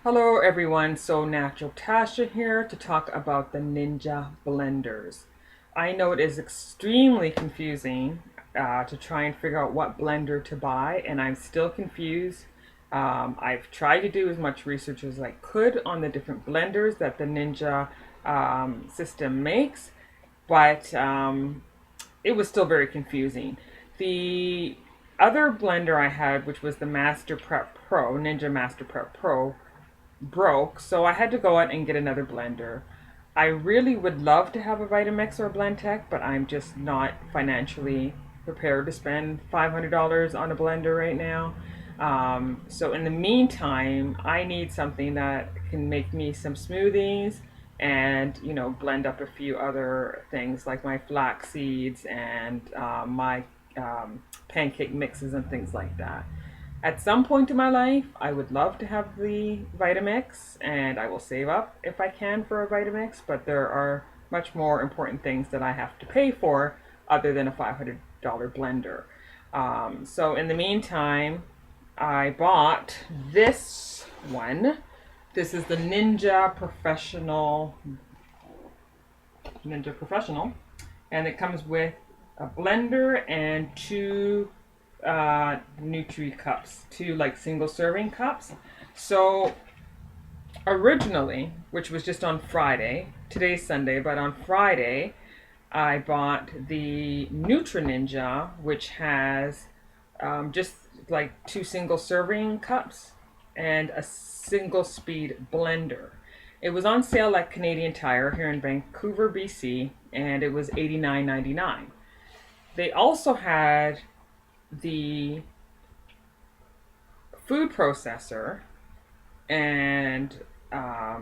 Hello everyone, so Natural Tasha here to talk about the Ninja blenders. I know it is extremely confusing to try and figure out what blender to buy, and I'm still confused. I've tried to do as much research as I could on the different blenders that the Ninja system makes, but it was still very confusing. The other blender I had, which was the Master Prep Pro, Ninja Master Prep Pro, broke, so I had to go out and get another blender. I really would love to have a Vitamix or a Blendtec, but I'm just not financially prepared to spend $500 on a blender right now. So in the meantime, I need something that can make me some smoothies and blend up a few other things like my flax seeds and my pancake mixes and things like that. At some point in my life, I would love to have the Vitamix, and I will save up if I can for a Vitamix, but there are much more important things that I have to pay for other than a $500 blender. So in the meantime, I bought this one. This is the Ninja Professional, and it comes with a blender and two Nutri cups, two like single serving cups. So originally, which was just on Friday, today's Sunday, but on Friday, I bought the Nutri Ninja, which has just like two single serving cups and a single speed blender. It was on sale at Canadian Tire here in Vancouver, BC, and it was $89.99. They also had the food processor and a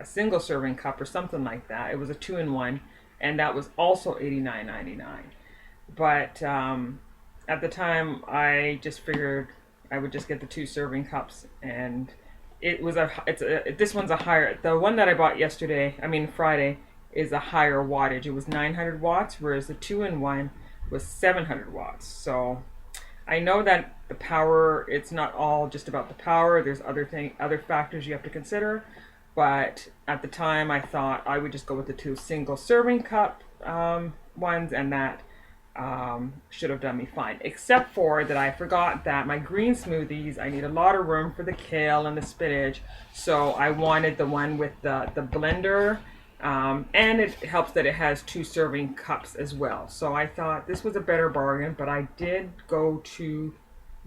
single serving cup or something like that. It was a two-in-one, and that was also $89.99. But at the time, I just figured I would just get the two serving cups, and this one's a higher. The one that I bought Friday, is a higher wattage. It was 900 watts, whereas the two-in-one was 700 watts. So I know that the power, it's not all just about the power. There's other factors you have to consider. But at the time, I thought I would just go with the two single serving cup ones, and that should have done me fine. Except for that, I forgot that my green smoothies, I need a lot of room for the kale and the spinach. So I wanted the one with the blender. And it helps that it has two serving cups as well. So I thought this was a better bargain, but I did go to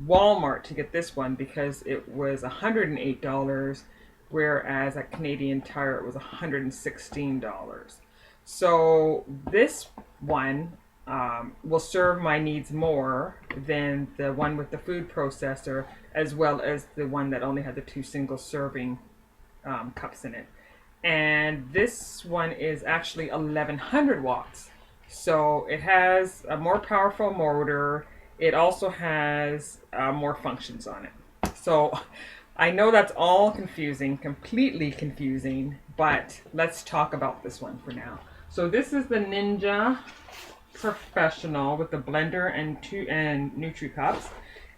Walmart to get this one because it was $108, whereas at Canadian Tire it was $116. So this one will serve my needs more than the one with the food processor, as well as the one that only had the two single serving cups in it. And this one is actually 1100 watts. So it has a more powerful motor. It also has more functions on it. So I know that's all confusing, completely confusing, but let's talk about this one for now. So this is the Ninja Professional with the blender and Nutri cups,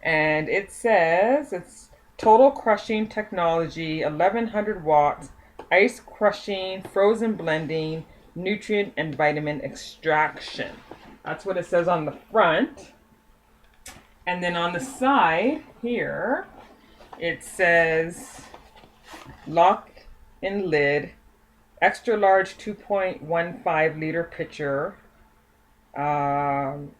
and it says it's total crushing technology, 1100 watts, ice crushing, frozen blending, nutrient and vitamin extraction. That's what it says on the front. And then on the side here, it says lock and lid, extra large 2.15 liter pitcher, patented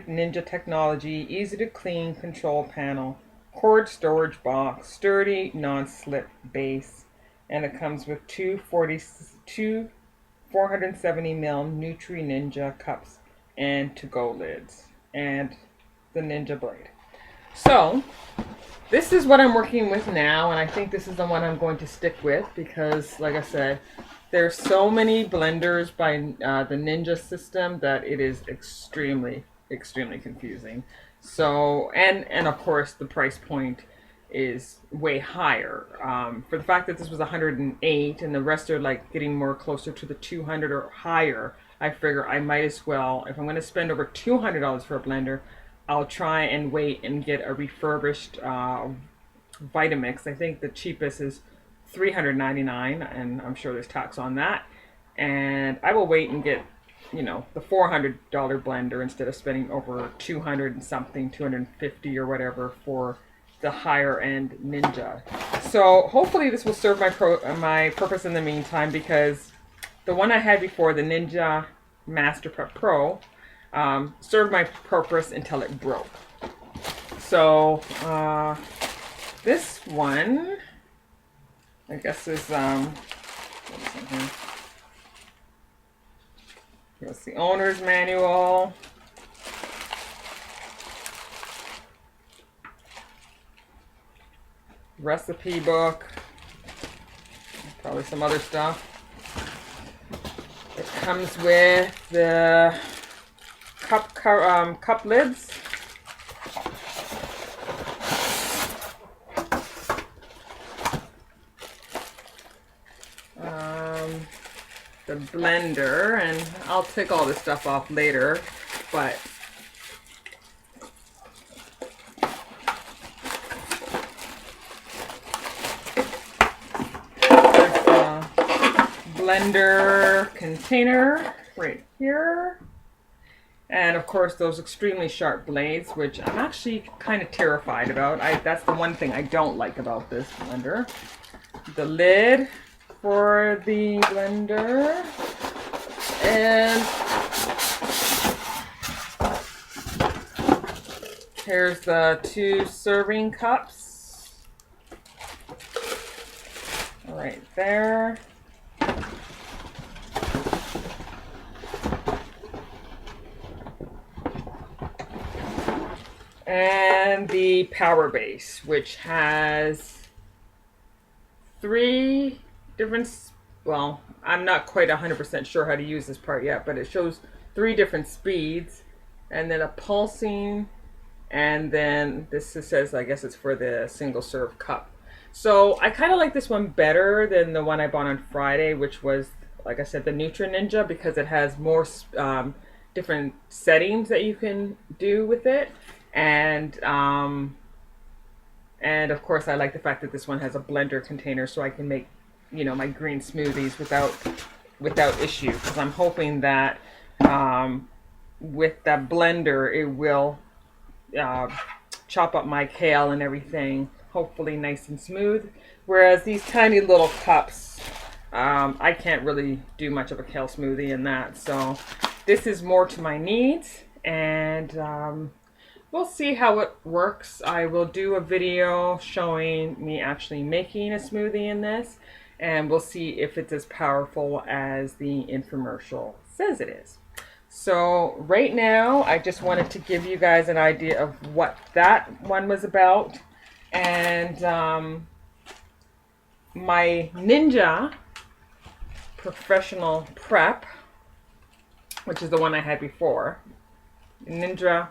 Ninja technology, easy to clean control panel, cord storage box, sturdy non-slip base, and it comes with two 470 ml Nutri Ninja cups and to-go lids and the Ninja blade. So this is what I'm working with now, and I think this is the one I'm going to stick with because, like I said, there's so many blenders by the Ninja system that it is extremely, extremely confusing. So, and of course, the price point is way higher. For the fact that this was 108 and the rest are like getting more closer to the 200 or higher, I figure I might as well, if I'm going to spend over $200 for a blender, I'll try and wait and get a refurbished Vitamix. I think the cheapest is $399, and I'm sure there's tax on that. And I will wait and get, you know, the $400 blender instead of spending over 200 and something, 250 or whatever for the higher end Ninja. So hopefully this will serve my purpose in the meantime, because the one I had before, the Ninja Master Prep Pro, served my purpose until it broke. So this one, I guess, is here's the owner's manual. Recipe book. Probably some other stuff. It comes with the cup lids. The blender, and I'll take all this stuff off later, but there's the blender container right here, and of course those extremely sharp blades, which I'm actually kind of terrified about. That's the one thing I don't like about this blender. The lid for the blender, and here's the 2 serving cups right there. And the power base, which has 3 different, well, I'm not quite 100% sure how to use this part yet, but it shows 3 different speeds, and then a pulsing, and then this says, I guess it's for the single serve cup. So I kind of like this one better than the one I bought on Friday, which was, like I said, the Nutri Ninja, because it has more different settings that you can do with it, and of course I like the fact that this one has a blender container, so I can make, you know, my green smoothies without issue, because I'm hoping that with that blender it will chop up my kale and everything, hopefully nice and smooth. Whereas these tiny little cups, I can't really do much of a kale smoothie in that. So this is more to my needs, and we'll see how it works. I will do a video showing me actually making a smoothie in this, and we'll see if it's as powerful as the infomercial says it is. So right now, I just wanted to give you guys an idea of what that one was about. And my Ninja Professional Prep, which is the one I had before, Ninja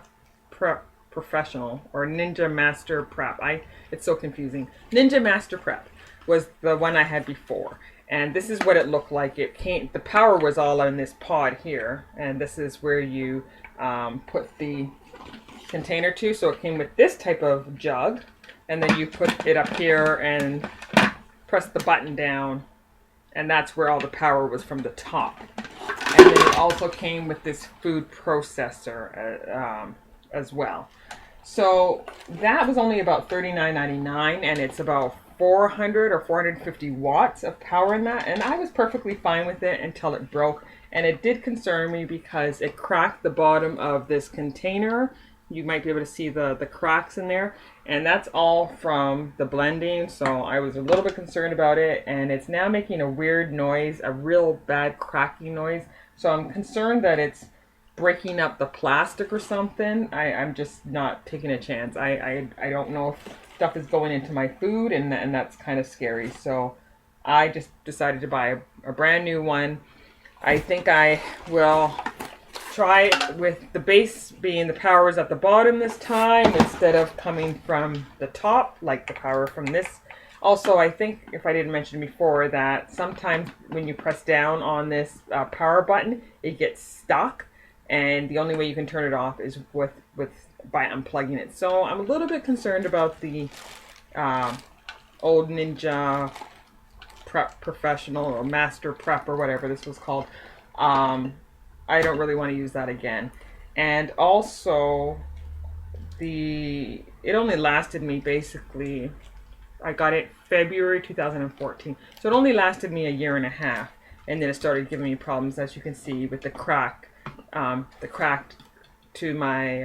Prep Professional, or Ninja Master Prep. It's so confusing. Ninja Master Prep was the one I had before, and this is what it looked like. It came, the power was all in this pod here, and this is where you put the container to. So it came with this type of jug, and then you put it up here and press the button down, and that's where all the power was, from the top. And then it also came with this food processor as well. So that was only about $39.99, and it's about 400 or 450 watts of power in that, and I was perfectly fine with it until it broke. And it did concern me because it cracked the bottom of this container. You might be able to see the cracks in there, and that's all from the blending. So I was a little bit concerned about it, and it's now making a weird noise, a real bad cracking noise. So I'm concerned that it's breaking up the plastic or something. I'm just not taking a chance. I don't know if stuff is going into my food, and that's kind of scary. So I just decided to buy a brand new one. I think I will try it with the base being the power is at the bottom this time, instead of coming from the top like the power from this. Also, I think, if I didn't mention before, that sometimes when you press down on this power button, it gets stuck, and the only way you can turn it off is by unplugging it. So I'm a little bit concerned about the um, old Ninja Prep Professional or Master Prep or whatever this was called. Um, I don't really want to use that again. And also, it only lasted me basically, I got it February 2014. So it only lasted me a year and a half. And then it started giving me problems, as you can see, with the crack to my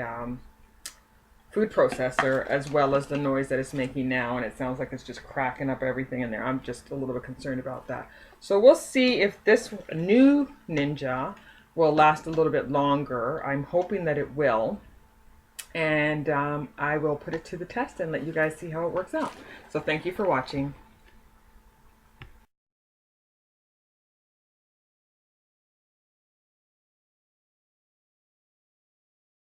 food processor, as well as the noise that it's making now. And it sounds like it's just cracking up everything in there. I'm just a little bit concerned about that. So we'll see if this new Ninja will last a little bit longer. I'm hoping that it will. And I will put it to the test and let you guys see how it works out. So thank you for watching.